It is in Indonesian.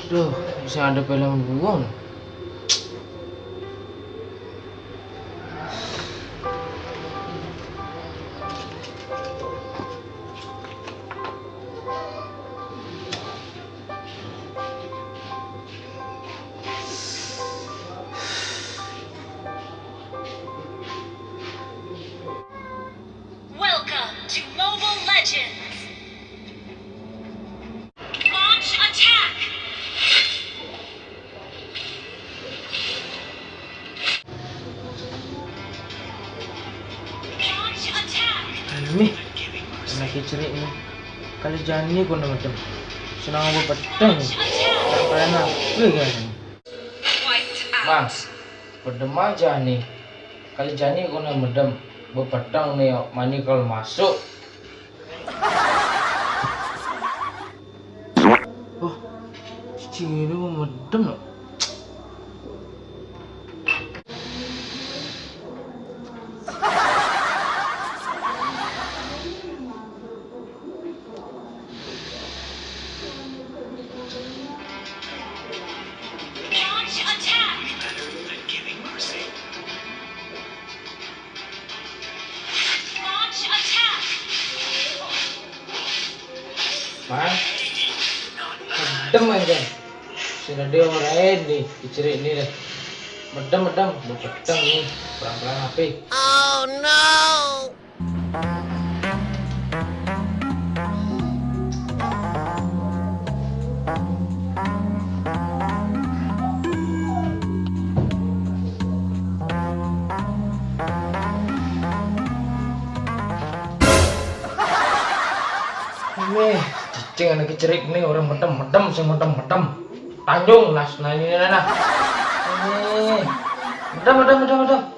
Duh, bisa ada film buang. Welcome to Mobile Legends! Launch attack! Launch attack! Ini anak cerik ini. Kali jani ko na macam. Senang apa pedang. Launch attack! Kalian apa kan? Wiped out! Mas, pedem aja nih. Kali jani ko na medem. Bepedang nih, mani kalau masuk. Oh, cici ini mau medem loh. Launch attack! Launch attack! Mas, medem aja. Sudah dia orang nih, cerik ini deh. Medem, bepedang nih. Pelan-pelan api. Oh no! Ini cicing anak cerik nih orang medem, sing medem. Tanjung nas, nah ini nah. Ini medem.